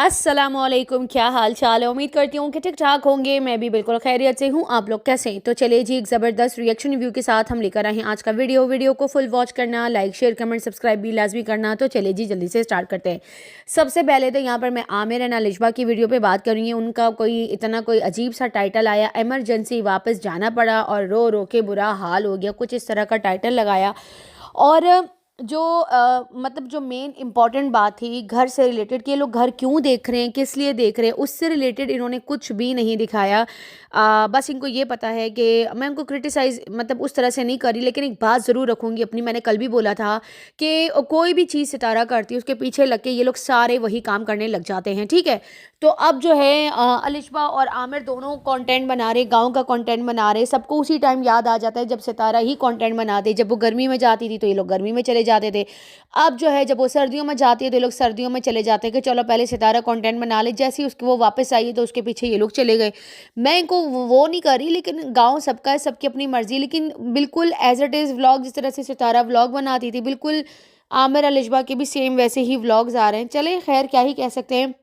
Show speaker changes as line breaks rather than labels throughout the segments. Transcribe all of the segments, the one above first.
अस्सलाम वालेकुम, क्या हाल चाल है। उम्मीद करती हूँ कि ठीक ठाक होंगे। मैं भी बिल्कुल खैरियत से हूँ। आप लोग कैसे हैं? तो चलिए जी, एक ज़बरदस्त रिएक्शन रिव्यू के साथ हम लेकर आए हैं आज का वीडियो को फुल वॉच करना, लाइक शेयर कमेंट सब्सक्राइब भी लाजमी करना। तो चलिए जी, जल्दी से स्टार्ट करते हैं। सबसे पहले तो यहाँ पर मैं आमिर एंड अलिशबा की वीडियो पे बात कर रही हूँ। उनका कोई अजीब सा टाइटल आया, एमरजेंसी वापस जाना पड़ा और रो रो के बुरा हाल हो गया, कुछ इस तरह का टाइटल लगाया। और जो मतलब जो मेन इम्पॉर्टेंट बात थी घर से रिलेटेड कि ये लोग घर क्यों देख रहे हैं, किस लिए देख रहे हैं, उससे रिलेटेड इन्होंने कुछ भी नहीं दिखाया। बस इनको ये पता है कि मैं उनको क्रिटिसाइज़ मतलब उस तरह से नहीं करी, लेकिन एक बात ज़रूर रखूँगी अपनी। मैंने कल भी बोला था कि कोई भी चीज़ सितारा करती है उसके पीछे लग के ये लोग सारे वही काम करने लग जाते हैं, ठीक है। तो अब जो है अलिशबा और आमिर दोनों कंटेंट बना रहे, गांव का कंटेंट बना रहे। सबको उसी टाइम याद आ जाता है जब सितारा ही कंटेंट बनाते। जब वो गर्मी में जाती थी तो ये लोग गर्मी में चले जाते थे। अब जो है जब वो सर्दियों में जाती है तो ये लोग सर्दियों में चले जाते हैं कि चलो पहले सितारा कंटेंट बना ले। जैसे ही उसके वो वापस आई तो उसके पीछे ये लोग चले गए। मैं इनको वो नहीं कर रही, लेकिन गाँव सबका है, सबकी अपनी मर्जी। लेकिन बिल्कुल एज इट इज़ व्लॉग, जिस तरह से सितारा व्लॉग बनाती थी, बिल्कुल आमिर अलिशबा के भी सेम वैसे ही व्लॉग्स आ रहे हैं। चले खैर, क्या ही कह सकते हैं।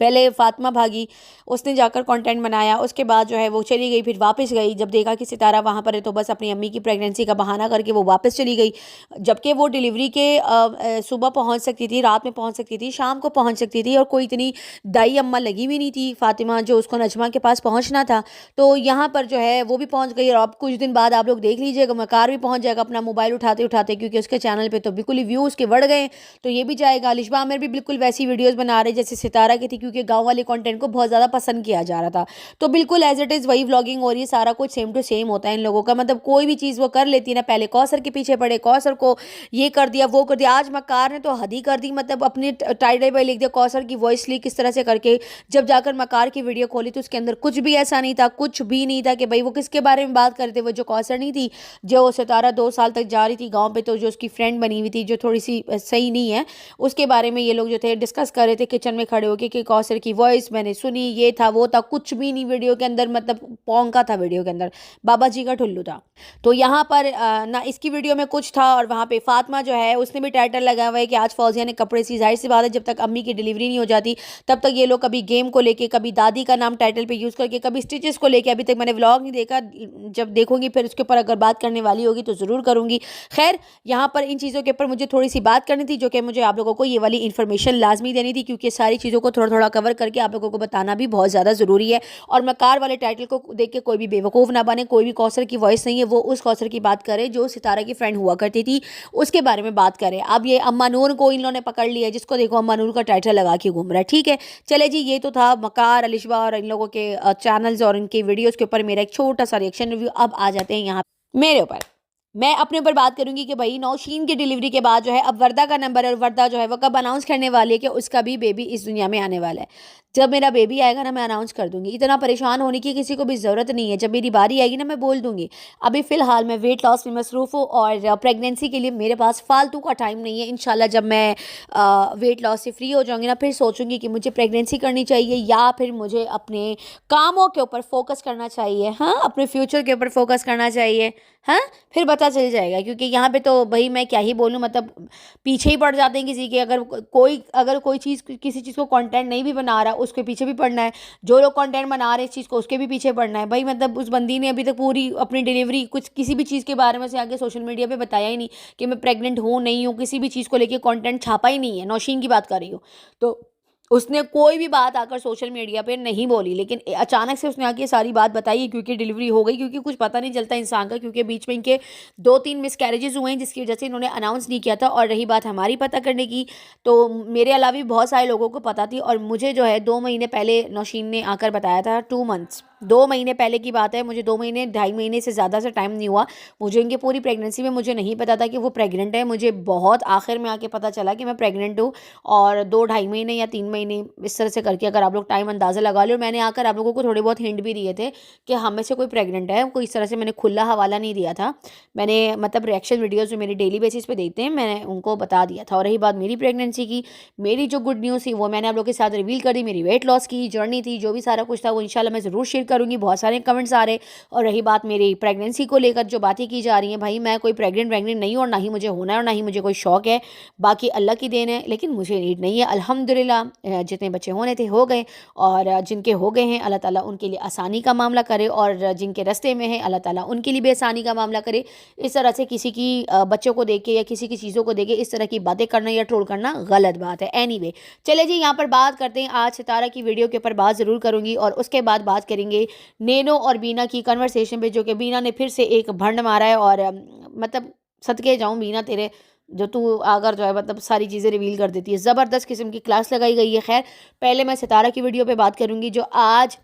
पहले फातिमा भागी, उसने जाकर कंटेंट बनाया, उसके बाद जो है वो चली गई, फिर वापस गई। जब देखा कि सितारा वहाँ पर है तो बस अपनी अम्मी की प्रेगनेंसी का बहाना करके वो वापस चली गई। जबकि वो डिलीवरी के सुबह पहुँच सकती थी, रात में पहुँच सकती थी, शाम को पहुँच सकती थी, और कोई इतनी दाई अम्मा लगी भी नहीं थी फातिमा जो उसको नजमा के पास पहुँचना था। तो यहाँ पर जो है वो भी पहुँच गई, और अब कुछ दिन बाद आप लोग देख लीजिएगा मकार भी पहुँच जाएगा अपना मोबाइल उठाते उठाते, क्योंकि उसके चैनल पर तो बिल्कुल ही व्यू उसके बढ़ गए। तो ये भी जाएगा। अलिशबा आमिर भी बिल्कुल वैसी वीडियोज़ बना रहे जैसे सितारा की थी, क्योंकि गाँव वाले कंटेंट को बहुत ज़्यादा पसंद किया जा रहा था। तो बिल्कुल एज इट इज़ वही व्लॉगिंग हो रही है, सारा कुछ सेम टू सेम होता है इन लोगों का। मतलब कोई भी चीज़ वो कर लेती है ना, पहले कौसर के पीछे पड़े, कौसर को ये कर दिया वो कर दिया। आज मकार ने तो हद ही कर दी, मतलब अपने टाइटल पर लिख दिया कौसर की वॉइस लीक किस तरह से करके। जब जाकर मकार की वीडियो खोली तो उसके अंदर कुछ भी ऐसा नहीं था, कुछ भी नहीं था कि भाई वो किसके बारे में बात कर रहे थे। वो जो कौसर नहीं थी, जो सितारा 2 साल तक जा रही थी गाँव पे, तो जो उसकी फ्रेंड बनी हुई थी जो थोड़ी सी सही नहीं है, उसके बारे में ये लोग जो थे डिस्कस कर रहे थे किचन में खड़े होकर कि कौसर की वॉइस मैंने सुनी, ये था वो था। कुछ भी नहीं वीडियो के अंदर, मतलब पोंका था वीडियो के अंदर, बाबा जी का ठुल्लू था। तो यहाँ पर ना इसकी वीडियो में कुछ था, और वहाँ पे फातिमा जो है उसने भी टाइटल लगाया हुआ है कि आज फौजिया ने कपड़े सी। जाहिर सी बात है, जब तक अम्मी की डिलीवरी नहीं हो जाती तब तक ये लोग कभी गेम को लेके, कभी दादी का नाम टाइटल पे यूज़ करके, कभी स्टिचेस को लेके। अभी तक मैंने व्लॉग नहीं देखा, जब देखूंगी फिर उसके ऊपर अगर बात करने वाली होगी तो ज़रूर करूँगी। खैर, यहाँ पर इन चीज़ों के ऊपर मुझे थोड़ी सी बात करनी थी, जो कि मुझे आप लोगों को ये वाली इन्फॉर्मेशन लाजमी देनी थी, क्योंकि सारी चीज़ों को थोड़ा थोड़ा कवर करके आप लोगों को बताना भी बहुत ज़्यादा ज़रूरी है। और मकार वाले टाइटल को देख के कोई भी बेवकूफ़ ना बने। कोई भी कौसर की वॉइस नहीं है, वो उस कौसर की बात करे जो सितारा की फ्रेंड हुआ करती थी, उसके बारे में बात करें। अब ये अम्मा नूर को इन लोगों ने पकड़ लिया, जिसको देखो अम्मा नूर का टाइटल लगा के घूम रहा है, ठीक है। चले जी, ये तो था मकार, अलिशबा और इन लोगों के चैनल्स और इनके वीडियोज़ के ऊपर मेरा एक छोटा सा रिएक्शन रिव्यू। अब आ जाते हैं यहाँ मेरे ऊपर। मैं अपने ऊपर बात करूंगी कि भाई नौशीन की डिलीवरी के बाद जो है अब वर्दा का नंबर है, और वर्दा जो है वो कब अनाउंस करने वाली है कि उसका भी बेबी इस दुनिया में आने वाला है। जब मेरा बेबी आएगा ना, मैं अनाउंस कर दूंगी। इतना परेशान होने की किसी को भी ज़रूरत नहीं है। जब मेरी बारी आएगी ना, मैं बोल दूंगी। अभी फ़िलहाल मैं वेट लॉस में मसरूफ़ हूँ, और प्रेगनेंसी के लिए मेरे पास फालतू का टाइम नहीं है। इंशाल्लाह जब मैं वेट लॉस से फ्री हो जाऊंगी ना, फिर सोचूंगी कि मुझे प्रेगनेंसी करनी चाहिए या फिर मुझे अपने कामों के ऊपर फोकस करना चाहिए। हाँ, अपने फ्यूचर के ऊपर फोकस करना चाहिए। हाँ, फिर पता चल जाएगा। क्योंकि यहाँ पे तो भाई मैं क्या ही बोलूँ, मतलब पीछे ही पड़ जाते हैं किसी के। अगर कोई चीज़, किसी चीज़ को कंटेंट नहीं भी बना रहा, उसके पीछे भी पड़ना है। जो लोग कंटेंट बना रहे हैं इस चीज़ को, उसके भी पीछे पड़ना है भाई। मतलब उस बंदी ने अभी तक पूरी अपनी डिलीवरी कुछ किसी भी चीज़ के बारे में से आगे सोशल मीडिया पे बताया ही नहीं कि मैं प्रेग्नेंट हूँ नहीं हूँ। किसी भी चीज़ को लेके कंटेंट छापा ही नहीं है। नौशीन की बात कर रही हूँ तो उसने कोई भी बात आकर सोशल मीडिया पे नहीं बोली, लेकिन अचानक से उसने आके सारी बात बताई है क्योंकि डिलीवरी हो गई। क्योंकि कुछ पता नहीं चलता इंसान का, क्योंकि बीच में इनके 2-3 मिसकैरेजेस हुए हैं जिसकी वजह से इन्होंने अनाउंस नहीं किया था। और रही बात हमारी पता करने की, तो मेरे अलावा भी बहुत सारे लोगों को पता थी। और मुझे जो है 2 महीने पहले नौशीन ने आकर बताया था। 2 मंथ्स, 2 महीने पहले की बात है। मुझे 2 महीने 2.5 महीने से ज़्यादा से टाइम नहीं हुआ। मुझे इनकी पूरी प्रेगनेंसी में मुझे नहीं पता था कि वो प्रेग्नेंट है। मुझे बहुत आखिर में आके पता चला कि मैं प्रेग्नेंट हूँ। और 2-2.5 महीने या 3 महीने इस तरह से करके अगर आप लोग टाइम अंदाज़ा लगा लो। मैंने आकर आप लोगों को थोड़े बहुत हिंट भी दिए थे कि हम में से कोई प्रेग्नेंट है। कोई इस तरह से मैंने खुला हवाला नहीं दिया था। मैंने मतलब रिएक्शन वीडियोज़ जो मेरे डेली बेसिस पे देखते हैं, मैंने उनको बता दिया था। और रही बात मेरी प्रेगनेंसी की, मेरी जो गुड न्यूज़ थी वो मैंने आप लोगों के साथ रिवील कर दी। मेरी वेट लॉस की जर्नी थी, जो भी सारा कुछ था वो इंशाल्लाह मैं ज़रूर शेयर کروں گی, بہت سارے کمنٹس آ رہے. اور رہی بات میری پریگننسی کو لے کر جو باتیں کی جا رہی ہیں, بھائی میں کوئی پریگننٹ نہیں, اور نہ ہی مجھے ہونا ہے, اور نہ ہی مجھے کوئی شوق ہے, باقی اللہ کی دین ہے, لیکن مجھے نیڈ نہیں ہے الحمدللہ. جتنے بچے ہونے تھے ہو گئے, اور جن کے ہو گئے ہیں اللہ تعالیٰ ان کے لیے آسانی کا معاملہ کرے, اور جن کے راستے میں ہیں اللہ تعالیٰ ان کے لیے بھی آسانی کا معاملہ کرے. اس طرح سے کسی کی بچوں کو دیکھ کے یا کسی کی چیزوں کو دیکھ کے اس طرح کی باتیں کرنا یا ٹرول کرنا غلط بات ہے. اینی وے چلے جی, یہاں پر بات کرتے ہیں. آج ستارہ کی ویڈیو کے اوپر بات ضرور کروں گی, اور اس کے بعد بات کریں گے نینو اور بینا کی کنورسیشن پہ, جو کہ بینا نے پھر سے ایک بھنڈ مارا ہے. اور مطلب صدقے جاؤں بینا تیرے, جو تو اگر جو ہے مطلب ساری چیزیں ریویل کر دیتی ہے, زبردست قسم کی کلاس لگائی گئی ہے. خیر پہلے میں ستارہ کی ویڈیو پہ بات کروں گی, جو آج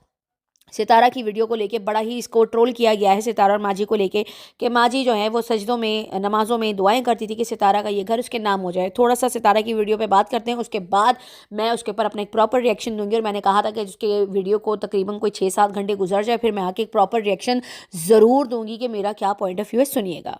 ستارہ کی ویڈیو کو لے کے بڑا ہی اس کو ٹرول کیا گیا ہے, ستارہ اور ماجی کو لے کے, کہ ماجی جو ہے وہ سجدوں میں نمازوں میں دعائیں کرتی تھی کہ ستارہ کا یہ گھر اس کے نام ہو جائے. تھوڑا سا ستارہ کی ویڈیو پہ بات کرتے ہیں, اس کے بعد میں اس کے اوپر اپنا ایک پراپر ریئیکشن دوں گی. اور میں نے کہا تھا کہ اس کے ویڈیو کو تقریباً کوئی 6-7 گھنٹے گزر جائے, پھر میں آ کے ایک پراپر ریئیکشن ضرور دوں گی کہ میرا کیا پوائنٹ آف ویو ہے, سنیے گا.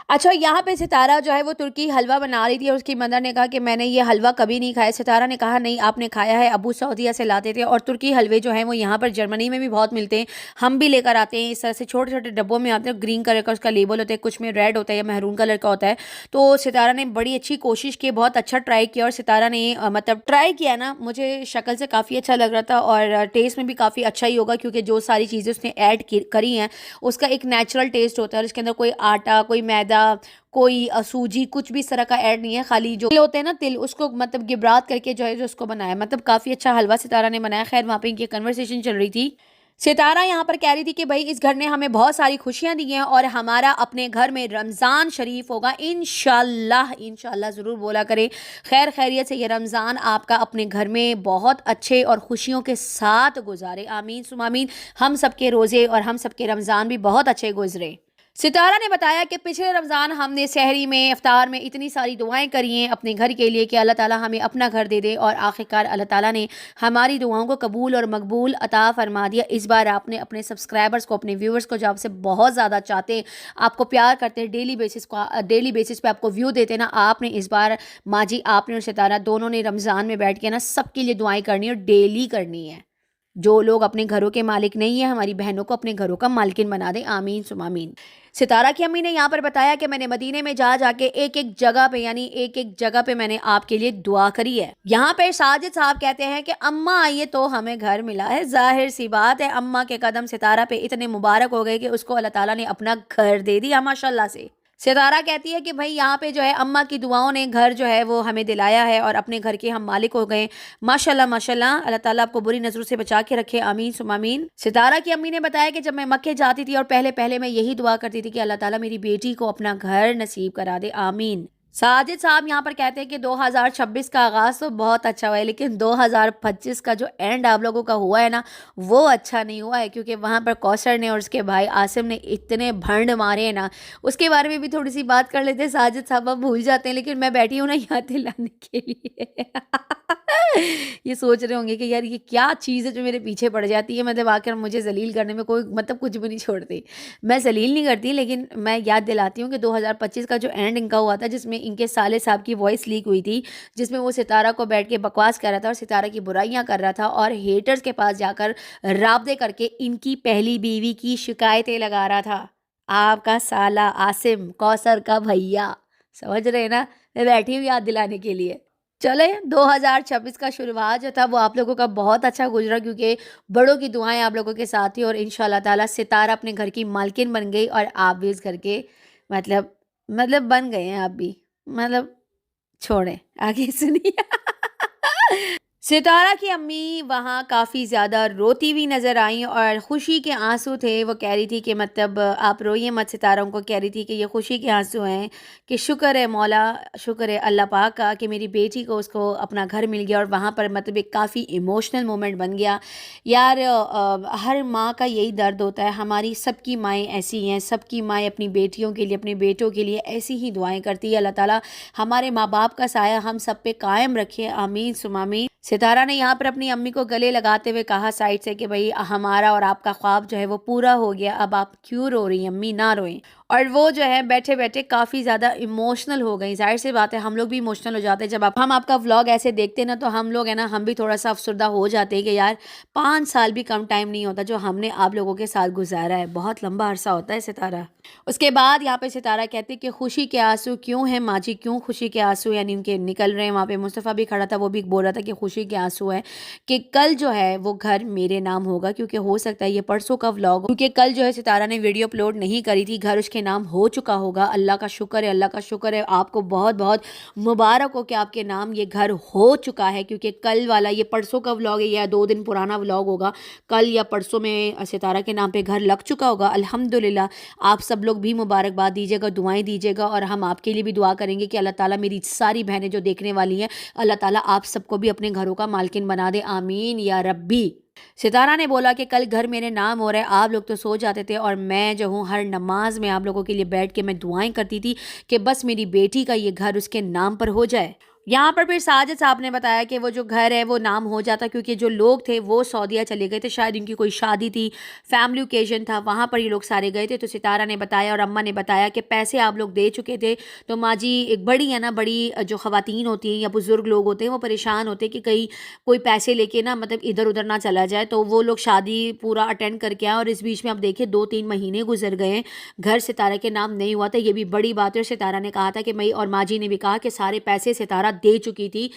اچھا, یہاں پہ ستارہ جو ہے وہ ترکی حلوہ بنا رہی تھی, اور اس کی مدر نے کہا کہ میں نے یہ حلوہ کبھی نہیں کھایا. ستارہ نے کہا نہیں آپ نے کھایا ہے, ابو سعودیہ سے لاتے تھے, اور ترکی حلوے جو ہیں وہ یہاں پر جرمنی میں بھی بہت ملتے ہیں, ہم بھی لے کر آتے ہیں. اس طرح سے چھوٹے چھوٹے ڈبوں میں آتے ہیں, گرین کلر کا اس کا لیبل ہوتا ہے, کچھ میں ریڈ ہوتا ہے یا مہرون کلر کا ہوتا ہے. تو ستارہ نے بڑی اچھی کوشش کی, بہت اچھا ٹرائی کیا, اور ستارہ نے مطلب ٹرائی کیا نا, مجھے شکل سے کافی اچھا لگ رہا تھا, اور ٹیسٹ میں بھی کافی اچھا ہی ہوگا, کیونکہ جو ساری چیزیں اس نے ایڈ کری ہیں اس کا ایک نیچرل ٹیسٹ ہوتا ہے, اور اس کے اندر کوئی آٹا, کوئی میدا, کوئی سوجی, کچھ بھی اس طرح کا ایڈ نہیں ہے. خالی جو تل ہوتے ہیں نا, تل, اس کو مطلب گبرات کر کے جو ہے جو اس کو بنایا, مطلب کافی اچھا حلوہ ستارہ نے بنایا. خیر وہاں پہ ان کی کنورسیشن چل رہی تھی. ستارہ یہاں پر کہہ رہی تھی کہ بھائی اس گھر نے ہمیں بہت ساری خوشیاں دی ہیں, اور ہمارا اپنے گھر میں رمضان شریف ہوگا انشاءاللہ, انشاءاللہ ضرور بولا کرے. خیر خیریت سے یہ رمضان آپ کا اپنے گھر میں بہت اچھے اور خوشیوں کے ساتھ گزارے, آمین ثم آمین. ہم سب کے روزے اور ہم سب کے رمضان بھی بہت اچھے گزرے. ستارہ نے بتایا کہ پچھلے رمضان ہم نے سحری میں, افطار میں اتنی ساری دعائیں کری ہیں اپنے گھر کے لیے کہ اللہ تعالیٰ ہمیں اپنا گھر دے دے, اور آخرکار اللہ تعالیٰ نے ہماری دعاؤں کو قبول اور مقبول عطا فرما دیا. اس بار آپ نے اپنے سبسکرائبرز کو, اپنے ویورز کو, جو آپ سے بہت زیادہ چاہتے ہیں, آپ کو پیار کرتے ہیں, ڈیلی بیسس پہ آپ کو ویو دیتے ہیں نا, آپ نے اس بار ماجی, آپ نے اور ستارہ دونوں نے رمضان میں بیٹھ کے نا سب کے لیے دعائیں کرنی اور ڈیلی کرنی ہے. جو لوگ اپنے گھروں کے مالک نہیں ہیں, ہماری بہنوں کو اپنے گھروں کا مالکن بنا دیں, آمین ثم آمین. ستارہ کی امی نے یہاں پر بتایا کہ میں نے مدینے میں جا کے ایک جگہ پہ, یعنی ایک جگہ پہ میں نے آپ کے لیے دعا کری ہے. یہاں پہ ساجد صاحب کہتے ہیں کہ اماں آئیے تو ہمیں گھر ملا ہے. ظاہر سی بات ہے اماں کے قدم ستارہ پہ اتنے مبارک ہو گئے کہ اس کو اللہ تعالیٰ نے اپنا گھر دے دیا ماشاءاللہ سے. ستارہ کہتی ہے کہ بھائی یہاں پہ جو ہے اماں کی دعاؤں نے گھر جو ہے وہ ہمیں دلایا ہے, اور اپنے گھر کے ہم مالک ہو گئے. ماشاءاللہ ماشاءاللہ, اللہ تعالیٰ آپ کو بری نظروں سے بچا کے رکھے, آمین ثم آمین. ستارہ کی امی نے بتایا کہ جب میں مکے جاتی تھی اور پہلے میں یہی دعا کرتی تھی کہ اللہ تعالیٰ میری بیٹی کو اپنا گھر نصیب کرا دے, آمین. ساجد صاحب یہاں پر کہتے ہیں کہ 2026 کا آغاز تو بہت اچھا ہوا ہے, لیکن 2025 کا جو اینڈ آپ لوگوں کا ہوا ہے نا وہ اچھا نہیں ہوا ہے, کیونکہ وہاں پر کوثر نے اور اس کے بھائی عاصم نے اتنے بھنڈ مارے ہیں نا. اس کے بارے میں بھی تھوڑی سی بات کر لیتے ہیں. ساجد صاحب آپ بھول جاتے ہیں, لیکن میں بیٹھی ہوں نا یاد دلانے کے لیے. یہ سوچ رہے ہوں گے کہ یار یہ کیا چیز ہے جو میرے پیچھے پڑ جاتی ہے, مطلب آ کر مجھے ذلیل کرنے میں کوئی مطلب کچھ بھی نہیں چھوڑتی. میں ذلیل نہیں کرتی, لیکن میں یاد دلاتی ہوں کہ 2025 کا جو اینڈ ان کا ہوا تھا, جس میں ان کے سالے صاحب کی وائس لیک ہوئی تھی, جس میں وہ ستارہ کو بیٹھ کے بکواس کر رہا تھا اور ستارہ کی برائیاں کر رہا تھا, اور ہیٹرز کے پاس جا کر رابطے کر کے ان کی پہلی بیوی کی شکایتیں لگا رہا تھا. آپ کا سالہ عاصم, کوثر کا بھیا, سمجھ رہے نا, میں بیٹھی ہوں یاد دلانے کے لیے. چلے 2026 کا شروعات جو تھا وہ آپ لوگوں کا بہت اچھا گزرا, کیونکہ بڑوں کی دعائیں آپ لوگوں کے ساتھ تھی, اور انشاءاللہ تعالیٰ ستارہ اپنے گھر کی مالکن بن گئی, اور آپ بھی اس گھر کے مطلب بن گئے ہیں. آپ بھی مطلب چھوڑیں, آگے سنیے. ستارہ کی امی وہاں کافی زیادہ روتی ہوئی نظر آئیں, اور خوشی کے آنسو تھے. وہ کہہ رہی تھی کہ مطلب آپ روئیے مت. ستارہ کو کہہ رہی تھی کہ یہ خوشی کے آنسو ہیں کہ شکر ہے مولا, شکر ہے اللہ پاک کا کہ میری بیٹی کو اس کو اپنا گھر مل گیا. اور وہاں پر مطلب ایک کافی ایموشنل مومنٹ بن گیا. یار ہر ماں کا یہی درد ہوتا ہے, ہماری سب کی مائیں ایسی ہیں, سب کی مائیں اپنی بیٹیوں کے لیے, اپنے بیٹوں کے لیے ایسی ہی دعائیں کرتی ہے. اللہ تعالیٰ ہمارے ماں باپ کا سایہ ہم سب پہ قائم رکھے, آمین ثم آمین. सितारा ने यहाँ पर अपनी अम्मी को गले लगाते हुए कहा साइड से कि भाई हमारा और आपका ख्वाब जो है वो पूरा हो गया, अब आप क्यों रो रही हैं अम्मी, ना रोएं। और वो जो है बैठे बैठे काफ़ी ज़्यादा इमोशनल हो गई। ज़ाहिर सी बात है हम लोग भी इमोशनल हो जाते हैं जब हम आपका व्लॉग ऐसे देखते हैं ना, तो हम लोग है ना, हम भी थोड़ा सा अफसरदा हो जाते हैं कि यार 5 साल भी कम टाइम नहीं होता जो हमने आप लोगों के साथ गुजारा है, बहुत लंबा अरसा होता है सितारा। उसके बाद यहाँ पे सितारा कहती कि खुशी के आंसू क्यों हैं माँ जी, क्यों खुशी के आंसू यानी उनके निकल रहे हैं। वहाँ पे मुस्तफ़ा भी खड़ा था, वो भी बोल रहा था कि खुशी के आंसू है कि कल जो है वो घर मेरे नाम होगा, क्योंकि हो सकता है ये परसों का व्लॉग, क्योंकि कल जो है सितारा ने वीडियो अपलोड नहीं करी थी, घर उसके नाम हो चुका होगा। अल्लाह का शुक्र है, अल्लाह का शुक्र है, आपको बहुत बहुत मुबारक हो कि आपके नाम ये घर हो चुका है, क्योंकि कल वाला ये परसों का व्लॉग है या 2 दिन पुराना व्लॉग होगा, कल या परसों में सितारा के नाम पे घर लग चुका होगा अल्हम्दुलिल्लाह। आप सब लोग भी मुबारकबाद दीजिएगा, दुआएं दीजिएगा, और हम आपके लिए भी दुआ करेंगे कि अल्लाह ताला मेरी सारी बहनें जो देखने वाली हैं, अल्लाह ताला आप सबको भी अपने घरों का मालकिन बना दे, आमीन या रब्बी। सितारा ने बोला कि कल घर मेरे नाम हो रहा है, आप लोग तो सो जाते थे और मैं जो हूँ हर नमाज में आप लोगों के लिए बैठ के मैं दुआएं करती थी कि बस मेरी बेटी का ये घर उसके नाम पर हो जाए। यहाँ पर फिर साजिद साहब ने बताया कि वो जो घर है वो नाम हो जाता, क्योंकि जो लोग थे वो सऊदीया चले गए थे, शायद इनकी कोई शादी थी, फैमिली ओकेजन था, वहाँ पर ये लोग सारे गए थे। तो सितारा ने बताया और अम्मा ने बताया कि पैसे आप लोग दे चुके थे, तो माँ जी एक बड़ी है ना, बड़ी जो ख़वातीन होती हैं या बुज़ुर्ग लोग होते हैं वो परेशान होते हैं कि कहीं कोई पैसे लेके ना मतलब इधर उधर ना चला जाए, तो वो लोग शादी पूरा अटेंड करके आए और इस बीच में आप देखिए 2-3 महीने गुजर गए हैं, घर सितारा के नाम नहीं हुआ था। ये भी बड़ी बात है। और सितारा ने कहा था कि मैं, और माँ जी ने भी कहा कि सारे पैसे सितारा दे चुकी थी,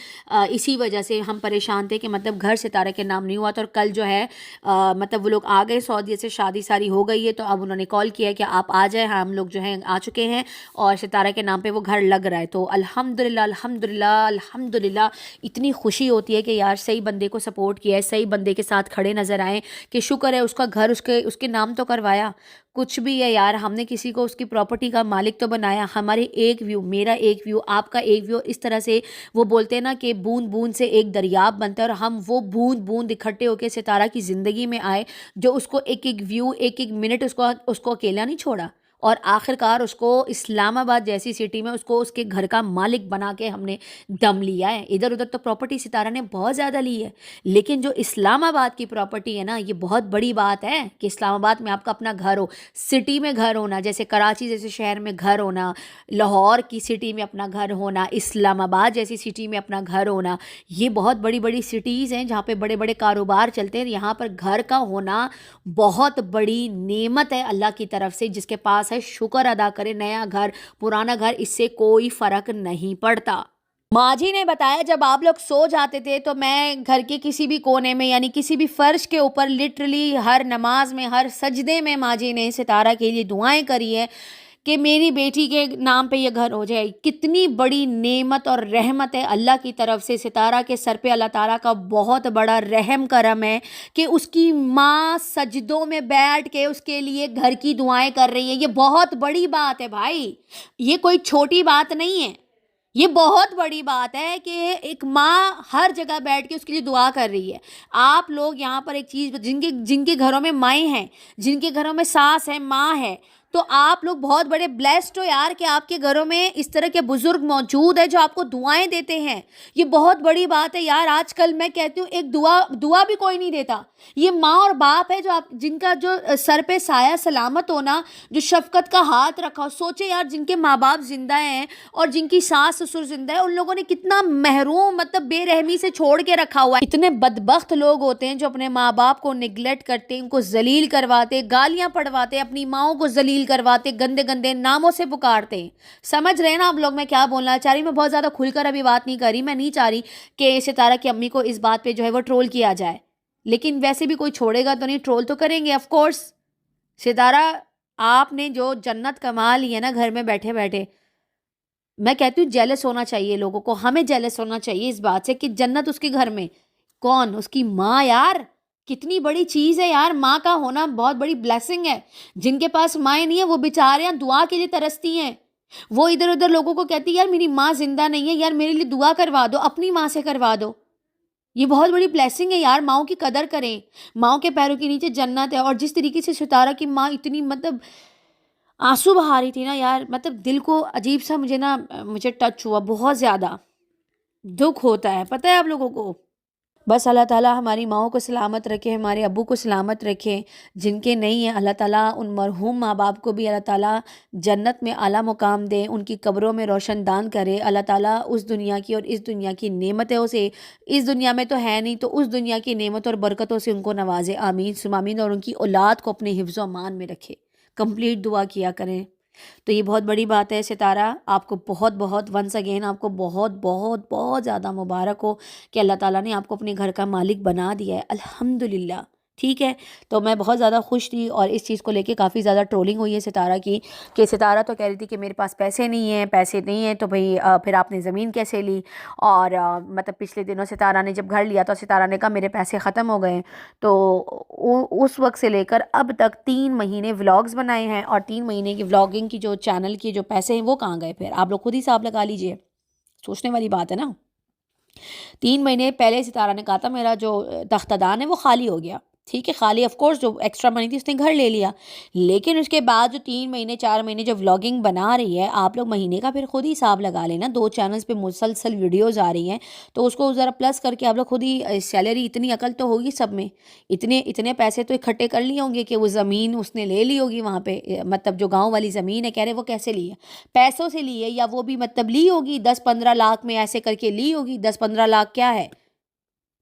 इसी वजह से हम परेशान थे कि मतलब घर सितारा के नाम नहीं हुआ था। और कल जो है मतलब वो लोग आ गए सऊदी से, शादी सारी हो गई है, तो अब उन्होंने कॉल किया कि आप आ जाए, हम लोग जो है आ चुके हैं और सितारा के नाम पे वो घर लग रहा है। तो अल्हम्दुलिल्लाह अल्हम्दुलिल्लाह अल्हम्दुलिल्लाह, इतनी खुशी होती है कि यार सही बंदे को सपोर्ट किया है, सही बंदे के साथ खड़े नज़र आए, कि शुक्र है उसका घर उसके उसके नाम तो करवाया। कुछ भी है यार, हमने किसी को उसकी प्रॉपर्टी का मालिक तो बनाया। हमारे एक व्यू, मेरा एक व्यू, आपका एक व्यू, इस तरह से वो बोलते हैं ना कि बूंद बूंद से एक दरिया बनता है, और हम वो बूंद बूंद इकट्ठे होकर सितारा की ज़िंदगी में आए, जो उसको एक एक व्यू, एक एक मिनट उसको अकेला नहीं छोड़ा, और आखिरकार उसको इस्लामाबाद जैसी सिटी में उसको उसके घर का मालिक बना के हमने दम लिया है। इधर उधर तो प्रॉपर्टी सितारा ने बहुत ज़्यादा ली है, लेकिन जो इस्लामाबाद की प्रॉपर्टी है ना, ये बहुत बड़ी बात है कि इस्लामाबाद में आपका अपना घर हो, सिटी में घर होना, जैसे कराची जैसे शहर में घर होना, लाहौर की सिटी में अपना घर होना, इस्लामाबाद जैसी सिटी में अपना घर होना, ये बहुत बड़ी बड़ी सिटीज़ हैं जहाँ पे बड़े बड़े कारोबार चलते हैं। यहाँ पर घर का होना बहुत बड़ी नेमत है अल्लाह की तरफ से, जिसके पास है शुक्र अदा करे। नया घर पुराना घर, इससे कोई फ़र्क नहीं पड़ता। माँ जी ने बताया जब आप लोग सो जाते थे तो मैं घर के किसी भी कोने में यानी किसी भी फर्श के ऊपर लिटरली हर नमाज में, हर सजदे में माँ जी ने सितारा के लिए दुआएं करी है कि मेरी बेटी के नाम पे ये घर हो जाए। कितनी बड़ी नेमत और रहमत है अल्लाह की तरफ से, सितारा के सर पे अल्लाह ताला का बहुत बड़ा रहम करम है कि उसकी माँ सजदों में बैठ के उसके लिए घर की दुआएं कर रही है। ये बहुत बड़ी बात है भाई, ये कोई छोटी बात नहीं है, ये बहुत बड़ी बात है कि एक माँ हर जगह बैठ के उसके लिए दुआ कर रही है। आप लोग यहाँ पर एक चीज़, जिनके जिनके घरों में माएँ हैं, जिनके घरों में सास है, माँ है, तो आप लोग बहुत बड़े ब्लेस्ड हो यार कि आपके घरों में इस तरह के बुजुर्ग मौजूद है जो आपको दुआएं देते हैं। ये बहुत बड़ी बात है यार। आजकल मैं कहती हूँ एक दुआ भी कोई नहीं देता। ये माँ और बाप है जो आप, जिनका जो सर पे साया सलामत होना, जो शफकत का हाथ रखा हो। सोचे यार, जिनके माँ बाप जिंदा हैं और जिनकी सास ससुर जिंदा है, उन लोगों ने कितना महरूम मतलब बेरहमी से छोड़ के रखा हुआ है। इतने बदबख्त लोग होते हैं जो अपने माँ बाप को निगलेक्ट करते, उनको जलील करवाते, गालियां पड़वाते, अपनी माओं को जलील करवाते, गंदे गंदे नामों से पुकारते हैं। समझ रहे हैं ना आप लोग मैं क्या बोलना चाह रही। मैं बहुत ज़्यादा खुलकर अभी बात नहीं कर रही। मैं नहीं चाह रही कि सितारा की अम्मी को इस बात पे जो है वो ट्रोल किया जाए, लेकिन वैसे भी कोई छोड़ेगा तो नहीं, ट्रोल तो करेंगे ऑफ कोर्स। सितारा, आपने जो जन्नत कमा ली है ना घर में बैठे बैठे, मैं कहती हूँ जेलस होना चाहिए लोगों को। हमें जेलस होना चाहिए इस बात से कि जन्नत उसके घर में। कौन? उसकी माँ यार। कितनी बड़ी चीज़ है यार, माँ का होना बहुत बड़ी ब्लेसिंग है। जिनके पास माएँ नहीं है वो बेचारे दुआ के लिए तरसती हैं। वो इधर उधर लोगों को कहती है यार मेरी माँ जिंदा नहीं है, यार मेरे लिए दुआ करवा दो, अपनी माँ से करवा दो। ये बहुत बड़ी ब्लेसिंग है यार, माँओं की कदर करें। माँओं के पैरों के नीचे जन्नत है। और जिस तरीके से सितारा की माँ इतनी मतलब आंसू बहा रही थी ना यार, मतलब दिल को अजीब सा मुझे टच हुआ, बहुत ज़्यादा दुख होता है, पता है आप लोगों को। بس اللہ تعالیٰ ہماری ماؤں کو سلامت رکھے، ہمارے ابو کو سلامت رکھے، جن کے نہیں ہیں اللہ تعالیٰ ان مرحوم ماں باپ کو بھی اللہ تعالیٰ جنت میں اعلیٰ مقام دے، ان کی قبروں میں روشن دان کرے، اللہ تعالیٰ اس دنیا کی اور اس دنیا کی نعمتوں سے، اس دنیا میں تو ہے نہیں تو اس دنیا کی نعمت اور برکتوں سے ان کو نوازے، آمین ثم آمین، اور ان کی اولاد کو اپنے حفظ و امان میں رکھے۔ کمپلیٹ دعا کیا کریں۔ تو یہ بہت بڑی بات ہے ستارہ، آپ کو بہت بہت ونس اگین آپ کو بہت بہت بہت زیادہ مبارک ہو کہ اللہ تعالیٰ نے آپ کو اپنے گھر کا مالک بنا دیا ہے، الحمدللہ۔ ٹھیک ہے، تو میں بہت زیادہ خوش تھی، اور اس چیز کو لے کے کافی زیادہ ٹرولنگ ہوئی ہے ستارہ کی، کہ ستارہ تو کہہ رہی تھی کہ میرے پاس پیسے نہیں ہیں تو بھئی پھر آپ نے زمین کیسے لی، اور مطلب پچھلے دنوں ستارہ نے جب گھر لیا تو ستارہ نے کہا میرے پیسے ختم ہو گئے، تو اس وقت سے لے کر اب تک 3 مہینے ولاگز بنائے ہیں، اور 3 مہینے کی ولاگنگ کی جو چینل کی جو پیسے ہیں وہ کہاں گئے؟ پھر آپ لوگ خود ہی حساب لگا لیجئے، سوچنے والی بات ہے نا۔ 3 مہینے پہلے ستارہ نے کہا تھا میرا جو تختہ دان ہے وہ خالی ہو گیا، ٹھیک ہے، خالی آف کورس جو ایکسٹرا منی تھی اس نے گھر لے لیا، لیکن اس کے بعد جو 3 مہینے 4 مہینے جو ولاگنگ بنا رہی ہے، آپ لوگ مہینے کا پھر خود ہی حساب لگا لینا، 2 چینلز پہ مسلسل ویڈیوز آ رہی ہیں، تو اس کو ذرا پلس کر کے آپ لوگ خود ہی سیلری، اتنی عقل تو ہوگی سب میں، اتنے پیسے تو اکٹھے کر لیے ہوں گے کہ وہ زمین اس نے لے لی ہوگی وہاں پہ، مطلب جو گاؤں والی زمین ہے، کہہ رہے وہ کیسے لی ہے؟ پیسوں سے لی ہے، یا وہ بھی مطلب لی ہوگی 10-15 لاکھ میں ایسے کر کے لی ہوگی۔ 10-15 لاکھ کیا ہے؟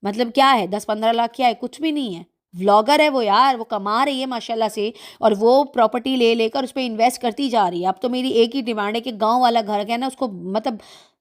مطلب کیا ہے 10-15 لاکھ؟ کیا ہے؟ کچھ بھی نہیں ہے۔ ولاگر ہے وہ یار، وہ کما رہی ہے ماشاءاللہ سے، اور وہ پراپرٹی لے لے کر اس پہ انویسٹ کرتی جا رہی ہے۔ اب تو میری ایک ہی ڈیمانڈ ہے کہ گاؤں والا گھر ہے نا، اس کو مطلب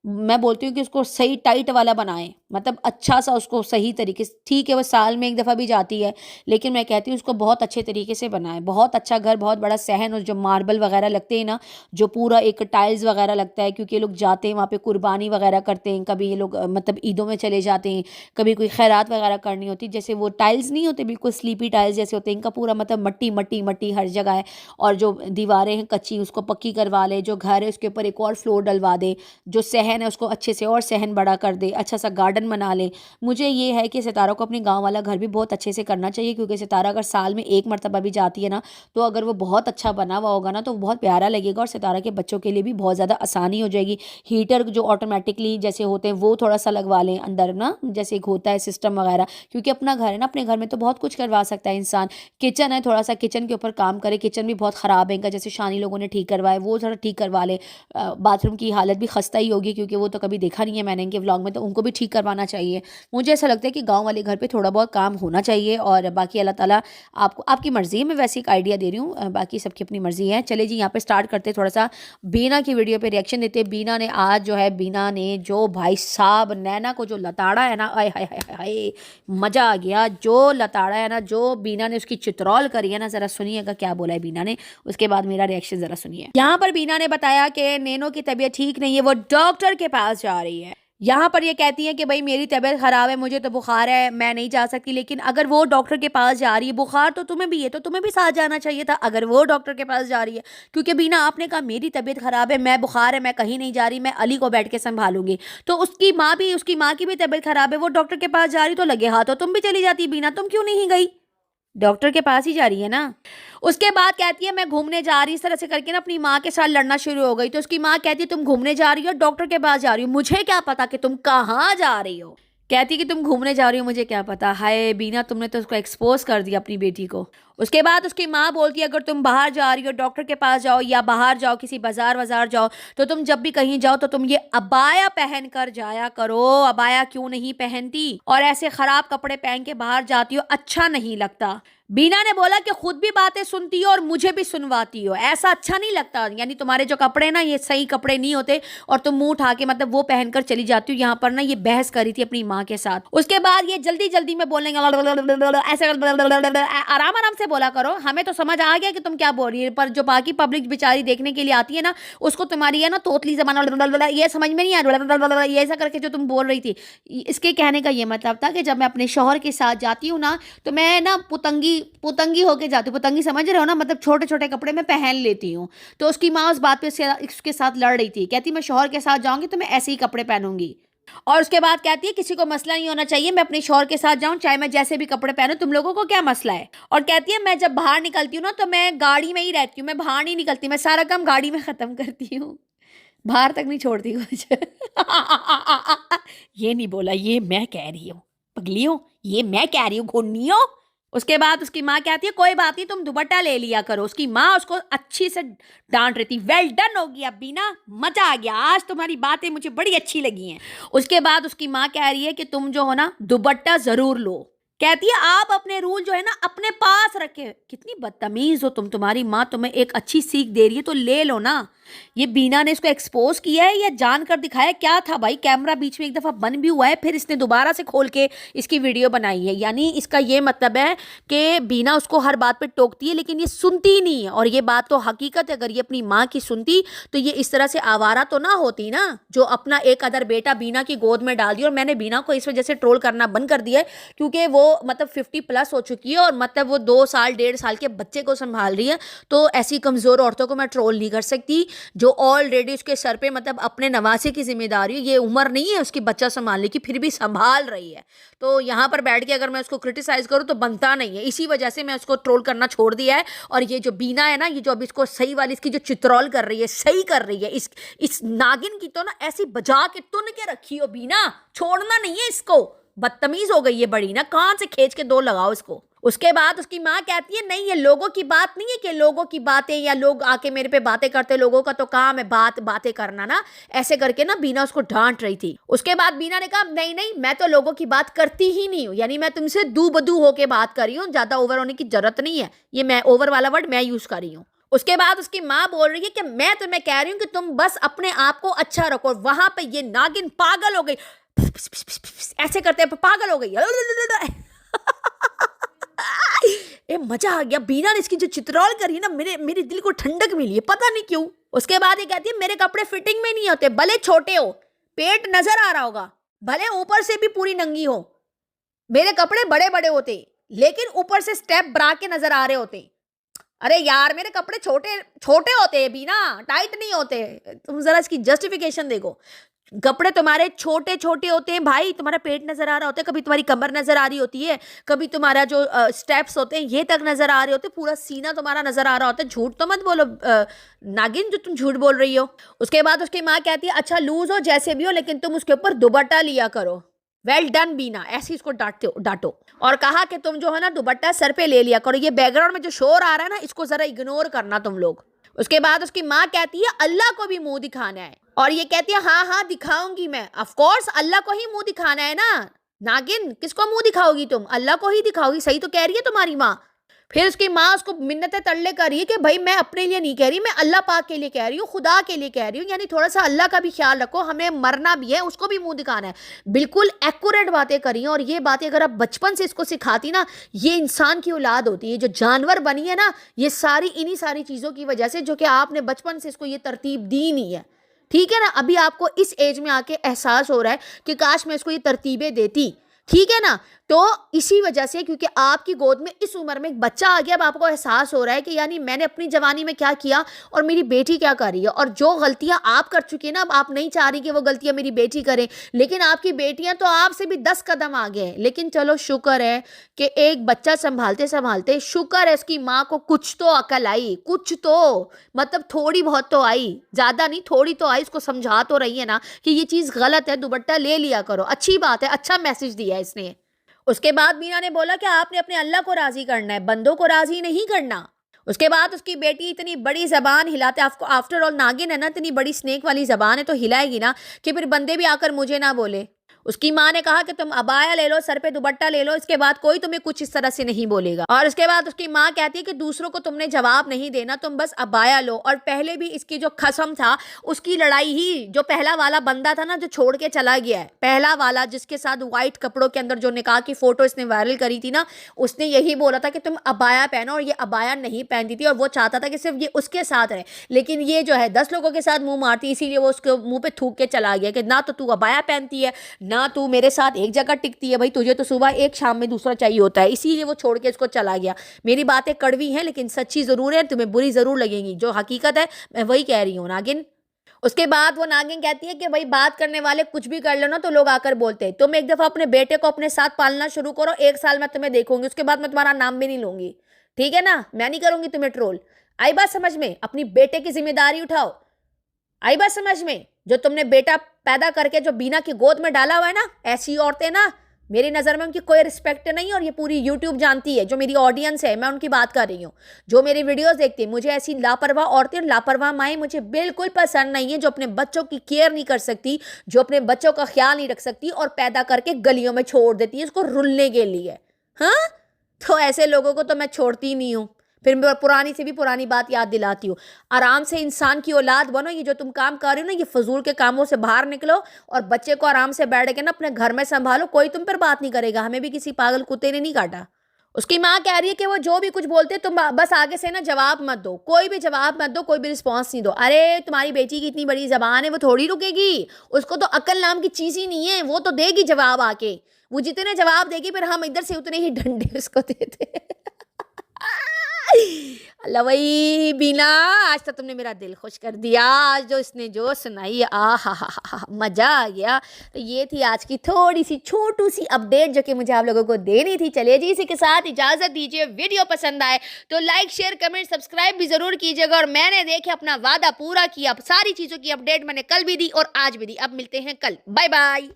میں بولتی ہوں کہ اس کو صحیح ٹائٹ والا بنائیں، مطلب اچھا سا اس کو صحیح طریقے سے، ٹھیک ہے وہ سال میں 1 دفعہ بھی جاتی ہے، لیکن میں کہتی ہوں اس کو بہت اچھے طریقے سے بنائیں، بہت اچھا گھر، بہت بڑا صحن، اور جو ماربل وغیرہ لگتے ہیں نا، جو پورا ایک ٹائلز وغیرہ لگتا ہے، کیونکہ یہ لوگ جاتے ہیں وہاں پہ قربانی وغیرہ کرتے ہیں، کبھی یہ لوگ مطلب عیدوں میں چلے جاتے ہیں، کبھی کوئی خیرات وغیرہ کرنی ہوتی، جیسے وہ ٹائلز نہیں ہوتے بالکل سلیپی ٹائلز جیسے ہوتے ہیں، ان کا پورا مطلب مٹی مٹی مٹی ہر جگہ ہے، اور جو دیواریں ہیں کچی اس کو پکی کروا لے، جو گھر ہے اس کے اوپر ایک اور فلور ڈلوا دے، جو صحن ہے اس کو اچھے سے اور صحن بڑا کر دے، اچھا سا گارڈن بنا لے۔ مجھے یہ ہے کہ ستارہ کو اپنے گاؤں والا گھر بھی بہت اچھے سے کرنا چاہیے، کیونکہ ستارہ اگر سال میں 1 مرتبہ بھی جاتی ہے نا، تو اگر وہ بہت اچھا بنا ہوا ہوگا نا تو وہ بہت پیارا لگے گا، اور ستارہ کے بچوں کے لیے بھی بہت زیادہ آسانی ہو جائے گی۔ ہیٹر جو آٹومیٹکلی جیسے ہوتے ہیں وہ تھوڑا سا لگوا لیں اندر نا، جیسے ایک ہوتا ہے سسٹم وغیرہ، کیونکہ اپنا گھر ہے نا، اپنے گھر میں تو بہت کچھ کروا سکتا ہے انسان۔ کچن ہے، تھوڑا سا کچن کے اوپر کام کرے، کچن بھی بہت خراب ہے ان کا، جیسے شانی لوگوں نے ٹھیک کروایا وہ تھوڑا ٹھیک کروا لے۔ باتھ روم کی حالت بھی خستہ ہی ہوگی، کیونکہ وہ تو کبھی دیکھا نہیں ہے میں نے ان کے ولاگ میں، تو ان کو بھی ٹھیک کروانا چاہیے۔ مجھے ایسا لگتا ہے کہ گاؤں والے گھر پہ تھوڑا بہت کام ہونا چاہیے، اور باقی اللہ تعالیٰ آپ کو، آپ کی مرضی ہے، میں ویسے ایک آئیڈیا دے رہی ہوں، باقی سب کی اپنی مرضی ہے۔ چلے جی یہاں پہ سٹارٹ کرتے، تھوڑا سا بینا کی ویڈیو پہ ریئیکشن دیتے۔ بینا نے آج جو ہے، بینا نے جو بھائی صاحب نینا کو جو لتاڑا ہے نا، آئے ہائے ہائے ہائے، مزہ آ گیا۔ جو لتاڑا ہے نا، جو بینا نے اس کی چترول کری ہے نا، ذرا سنیے گا کیا بولا ہے بینا نے، اس کے بعد میرا ریئیکشن ذرا سنیے۔ یہاں پر بینا نے بتایا کہ نینو کی طبیعت ٹھیک نہیں ہے، وہ ڈاکٹر کے پاس جا رہی ہے۔ یہاں پر یہ کہتی ہیں کہ بھائی میری طبیعت خراب ہے، مجھے تو بخار ہے، میں نہیں جا سکتی، لیکن اگر وہ ڈاکٹر کے پاس جا رہی ہے، بخار تو تمہیں بھی ہے تو تمہیں بھی ساتھ جانا چاہیے تھا، اگر وہ ڈاکٹر کے پاس جا رہی ہے، کیونکہ بینا آپ نے کہا میری طبیعت خراب ہے، میں بخار ہے، میں کہیں نہیں جا رہی، میں علی کو بیٹھ کے سنبھالوں گی، تو اس کی ماں کی بھی طبیعت خراب ہے، وہ ڈاکٹر کے پاس جا رہی تو لگے ہاتھوں تم بھی چلی جاتی، بینا تم کیوں نہیں گئی؟ ڈاکٹر کے پاس ہی جا رہی ہے نا۔ اس کے بعد کہتی ہے میں گھومنے جا رہی، اس طرح سے کر کے نا اپنی ماں کے ساتھ لڑنا شروع ہو گئی، تو اس کی ماں کہتی ہے تم گھومنے جا رہی ہو، ڈاکٹر کے پاس جا رہی ہو، مجھے کیا پتا کہ تم کہاں جا رہی ہو؟ کہتی کہ تم گھومنے جا رہی ہو، مجھے کیا پتا۔ ہائے بینا، تم نے تو اس کو ایکسپوز کر دیا اپنی بیٹی کو۔ اس کے بعد اس کی ماں بولتی ہے اگر تم باہر جا رہی ہو، ڈاکٹر کے پاس جاؤ یا باہر جاؤ کسی بازار جاؤ، تو تم جب بھی کہیں جاؤ تو تم یہ عبایا پہن کر جایا کرو۔ عبایا کیوں نہیں پہنتی اور ایسے خراب کپڑے پہن کے باہر جاتی ہو؟ اچھا نہیں لگتا۔ بینا نے بولا کہ خود بھی باتیں سنتی ہو اور مجھے بھی سنواتی ہو، ایسا اچھا نہیں لگتا، یعنی تمہارے جو کپڑے نا یہ صحیح کپڑے نہیں ہوتے، اور تم منہ اٹھا کے مطلب وہ پہن کر چلی جاتی ہو۔ یہاں پر نا یہ بحث کری تھی اپنی ماں کے ساتھ۔ اس کے بعد یہ جلدی جلدی میں بولنے ایسے آرام آرام سے بولا کرو، ہمیں تو سمجھ آ گیا کہ تم کیا بول رہی ہے، پر جو باقی پبلک بیچاری دیکھنے کے لیے آتی ہے نا، اس کو تمہاری ہے نا توتلی زبان یہ سمجھ میں نہیں آ یہ ایسا کر کے جو تم بول رہی تھی۔ اس کے کہنے کا یہ مطلب تھا کہ جب میں اپنے شوہر کے ساتھ جاتی ہوں نا، تو میں نا پتنگی ہو کے جاتی ہوں، پتنگی سمجھ رہے ہو نا، مطلب چھوٹے چھوٹے کپڑے میں پہن لیتی ہوں۔ تو اس کی ماں اس بات پہ اس کے ساتھ لڑ رہی تھی، کہتی میں شوہر کے ساتھ جاؤں گی تو میں ایسے ہی کپڑے پہنوں گی، اور اس کے بعد کہتی ہے کسی کو مسئلہ نہیں ہونا چاہیے، میں اپنے شوہر کے ساتھ جاؤں چاہے میں جیسے بھی کپڑے پہنوں، تم لوگوں کو کیا مسئلہ ہے؟ اور کہتی ہے میں جب باہر نکلتی ہوں نا تو میں گاڑی میں ہی رہتی ہوں، میں باہر نہیں نکلتی، میں سارا کام گاڑی میں ختم کرتی ہوں، باہر تک نہیں چھوڑتی کچھ۔ یہ نہیں بولا، یہ میں کہہ رہی ہوں۔ पगली हो, ये मैं कह रही हूँ घुन्नी हो। उसके बाद उसकी माँ कहती है कोई बात नहीं, तुम दुपट्टा ले लिया करो। उसकी माँ उसको अच्छी से डांट रही थी। वेल डन हो गया बीना, मजा आ गया, आज तुम्हारी बातें मुझे बड़ी अच्छी लगी हैं। उसके बाद उसकी माँ कह रही है कि तुम जो हो ना दुपट्टा जरूर लो। कहती है आप अपने रूल जो है ना अपने पास रखे। कितनी बदतमीज हो तुम, तुम्हारी माँ तुम्हें एक अच्छी सीख दे रही है तो ले लो ना। ये बीना ने इसको एक्सपोज किया है या जानकर दिखाया, क्या था भाई? कैमरा बीच में एक दफा बंद भी हुआ है, फिर इसने दोबारा से खोल के इसकी वीडियो बनाई है। यानी इसका ये मतलब है कि बीना उसको हर बात पे टोकती है लेकिन ये सुनती नहीं है। और ये बात तो हकीकत है, अगर ये अपनी माँ की सुनती तो ये इस तरह से आवारा तो ना होती ना, जो अपना एक अदर बेटा बीना की गोद में डाल दिया। और मैंने बीना को इस वजह से ट्रोल करना बंद कर दिया है क्योंकि वो मतलब 50+ हो चुकी है और मतलब वो 2 साल 1.5 साल के बच्चे को संभाल रही है। तो ऐसी कमजोर औरतों को मैं ट्रोल नहीं कर सकती जो ऑलरेडी उसके सर पे मतलब अपने नवासे की जिम्मेदारी है। ये उम्र नहीं है उसकी बच्चा संभालने की, फिर भी संभाल रही है। तो यहाँ पर बैठ के अगर मैं उसको क्रिटिसाइज करूँ तो बनता नहीं है। इसी वजह से मैं उसको ट्रोल करना छोड़ दिया है। और ये जो बीना है ना, ये जो अभी इसको सही वाली इसकी जो चित्रौल कर रही है, सही कर रही है, इस नागिन की तो ना ऐसी बजा के तुन के रखी हो बीना, छोड़ना नहीं है इसको। बदतमीज हो गई है बड़ी ना, कहां से खींच के 2 लगाओ इसको। उसके बाद उसकी माँ कहती है नहीं, ये लोगों की बात नहीं है कि लोगों की बातें या लोग आके मेरे पे बातें करते, लोगों का तो काम है बातें करना ना। ऐसे करके ना बीना उसको डांट रही थी। उसके बाद बीना ने कहा नहीं नहीं, मैं तो लोगों की बात करती ही नहीं हूँ, यानी मैं तुमसे दू बदू होके बात कर रही हूँ, ज्यादा ओवर होने की जरूरत नहीं है। ये मैं ओवर वाला वर्ड मैं यूज कर रही हूँ। उसके बाद उसकी माँ बोल रही है कि मैं तुम्हें कह रही हूँ कि तुम बस अपने आप को अच्छा रखो। वहां पे ये नागिन पागल हो गई, ऐसे करते पागल हो गई। ए मजा आ गया। बीना ने इसकी जो चित्रौल करी ना, मेरे दिल को ठंडक मिली है, पता नहीं क्यों। उसके बाद ये कहती है मेरे कपड़े फिटिंग में नहीं होते, भले छोटे हो, पेट नजर आ रहा होगा, भले ऊपर से भी पूरी नंगी हो, मेरे कपड़े बड़े बड़े होते लेकिन ऊपर से स्टेप ब्रा के नजर आ रहे होते। अरे यार मेरे कपड़े छोटे छोटे होते हैं बीना, टाइट नहीं होते। तुम जरा इसकी जस्टिफिकेशन देखो। कपड़े तुम्हारे छोटे छोटे होते हैं भाई, तुम्हारा पेट नजर आ रहा होता है, कभी तुम्हारी कमर नजर आ रही होती है, कभी तुम्हारा जो स्टेप्स होते हैं ये तक नजर आ रहे होते, पूरा सीना तुम्हारा नजर आ रहा होता है। झूठ तो मत बोलो नागिन, जो तुम झूठ बोल रही हो। उसके बाद उसकी माँ कहती है अच्छा लूज हो जैसे भी हो लेकिन तुम उसके ऊपर दुपट्टा लिया करो। वेल डन बीना, ऐसे इसको डांटो। और कहा कि तुम जो है ना दुपट्टा सर पे ले लिया करो। ये बैकग्राउंड में जो शोर आ रहा है ना, इसको जरा इग्नोर करना तुम लोग। उसके बाद उसकी माँ कहती है अल्लाह को भी मुंह दिखाना है। और ये कहती है हाँ हाँ दिखाऊंगी मैं। ऑफ कोर्स अल्लाह को ही मुंह दिखाना है ना नागिन, किसको मुंह दिखाओगी तुम? अल्लाह को ही दिखाओगी। सही तो कह रही है तुम्हारी माँ। फिर उसकी माँ उसको मिन्नतें तरले कर रही है कि भाई मैं अपने लिए नहीं कह रही, मैं अल्लाह पाक के लिए कह रही हूँ, खुदा के लिए कह रही हूँ, यानी थोड़ा सा अल्लाह का भी ख्याल रखो, हमें मरना भी है, उसको भी मुंह दिखाना है। बिल्कुल एक्यूरेट बातें करी। और ये बातें अगर आप बचपन से इसको सिखाती ना, ये इंसान की औलाद होती है। जो जानवर बनी है ना, ये सारी इन्हीं सारी चीज़ों की वजह से, जो कि आपने बचपन से इसको ये तरतीब दी नहीं है। ठीक है ना? अभी आपको इस एज में आके एहसास हो रहा है कि काश मैं इसको ये तरतीबें देती। ठीक है ना? तो इसी वजह से, क्योंकि आपकी गोद में इस उम्र में एक बच्चा आ गया, अब आपको एहसास हो रहा है कि यानी मैंने अपनी जवानी में क्या किया और मेरी बेटी क्या कर रही है। और जो गलतियां आप कर चुकी है ना, अब आप नहीं चाह रही कि वो गलतियां मेरी बेटी करे, लेकिन आपकी बेटियां तो आपसे भी 10 कदम आगे हैं। लेकिन चलो शुक्र है कि एक बच्चा संभालते संभालते शुक्र है उसकी माँ को कुछ तो अकल आई, कुछ तो मतलब थोड़ी बहुत तो आई, ज्यादा नहीं थोड़ी तो आई। उसको समझा तो रही है ना कि ये चीज गलत है, दुपट्टा ले लिया करो, अच्छी बात है, अच्छा मैसेज दिया है इसने। उसके बाद मीना ने बोला कि आपने अपने अल्लाह को राजी करना है, बंदों को राजी नहीं करना। उसके बाद उसकी बेटी इतनी बड़ी जबान हिलाते, आफ्टर ऑल नागिन है ना, इतनी बड़ी स्नेक वाली जबान है तो हिलाएगी ना कि फिर बंदे भी आकर मुझे ना बोले। उसकी माँ ने कहा कि तुम अबाया ले लो, सर पे दुपट्टा ले लो, इसके बाद कोई तुम्हें कुछ इस तरह से नहीं बोलेगा। और उसके बाद उसकी माँ कहती है कि दूसरों को तुमने जवाब नहीं देना, तुम बस अबाया लो। और पहले भी इसकी जो खसम था, उसकी लड़ाई ही, जो पहला वाला बंदा था ना जो छोड़ के चला गया है, पहला वाला जिसके साथ व्हाइट कपड़ों के अंदर जो निकाह की फोटो इसने वायरल करी थी ना, उसने यही बोला था कि तुम अबाया पहनो, और ये अबाया नहीं पहनती थी और वो चाहता था कि सिर्फ ये उसके साथ रहे। लेकिन ये जो है 10 लोगों के साथ मुंह मारती, इसीलिए वो उसके मुंह पे थूक के चला गया कि ना तो तू अबाया पहनती है, ना तू मेरे साथ एक जगह टिकती है, भाई तुझे तो सुबह एक शाम में दूसरा चाहिए होता है। इसीलिए वो छोड़ के इसको चला गया। मेरी बातें कड़वी हैं लेकिन सच्ची जरूर है, तुम्हें बुरी जरूर लगेंगी, जो हकीकत है मैं वही कह रही हूँ नागिन। उसके बाद वो नागिन कहती है कि भाई बात करने वाले कुछ भी कर लो ना तो लोग आकर बोलते हैं। तुम एक दफा अपने बेटे को अपने साथ पालना शुरू करो, 1 साल में तुम्हें देखूंगी, उसके बाद मैं तुम्हारा नाम भी नहीं लूंगी। ठीक है ना? मैं नहीं करूंगी तुम्हें ट्रोल। आई बात समझ में? अपनी बेटे की जिम्मेदारी उठाओ। आई बात समझ में? जो तुमने बेटा पैदा करके जो बीना की गोद में डाला हुआ है ना, ऐसी औरतें ना میری نظر میں ان کی کوئی رسپیکٹ نہیں، اور یہ پوری یوٹیوب جانتی ہے، جو میری آڈینس ہے میں ان کی بات کر رہی ہوں، جو میری ویڈیوز دیکھتی ہیں. مجھے ایسی لاپرواہ عورتیں اور لاپرواہ مائیں مجھے بالکل پسند نہیں ہیں، جو اپنے بچوں کی کیئر نہیں کر سکتی، جو اپنے بچوں کا خیال نہیں رکھ سکتی اور پیدا کر کے گلیوں میں چھوڑ دیتی ہے اس کو رلنے کے لیے. ہاں، تو ایسے لوگوں کو تو میں چھوڑتی نہیں ہوں. پھر میں پرانی سے بھی پرانی بات یاد دلاتی ہوں، آرام سے انسان کی اولاد بنو. یہ جو تم کام کر رہے ہو نا، یہ فضول کے کاموں سے باہر نکلو اور بچے کو آرام سے بیٹھ کے نا اپنے گھر میں سنبھالو. کوئی تم پر بات نہیں کرے گا. ہمیں بھی کسی پاگل کتے نے نہیں کاٹا. اس کی ماں کہہ رہی ہے کہ وہ جو بھی کچھ بولتے تم بس آگے سے نا جواب مت دو، کوئی بھی جواب مت دو، کوئی بھی رسپانس نہیں دو. ارے تمہاری بیٹی کی اتنی بڑی زبان ہے، وہ تھوڑی رکے گی. اس کو تو عقل نام کی چیز ہی نہیں ہے، وہ تو دے گی جواب آ کے. وہ جتنے جواب دے گی پھر ہم ادھر سے اتنے ہی ڈنڈے اس کو دیتے. اللہ بھائی بینا، آج تو تم نے میرا دل خوش کر دیا. آج جو اس نے جو سنائی، مزہ آ گیا. تو یہ تھی آج کی تھوڑی سی چھوٹو سی اپڈیٹ جو کہ مجھے آپ لوگوں کو دینی تھی. چلیے جی، اسی کے ساتھ اجازت دیجیے. ویڈیو پسند آئے تو لائک شیئر کمنٹ سبسکرائب بھی ضرور کیجیے گا. اور میں نے دیکھے اپنا وعدہ پورا کیا، ساری چیزوں کی اپڈیٹ میں نے کل بھی دی اور آج بھی دی. اب ملتے ہیں کل. Bye bye.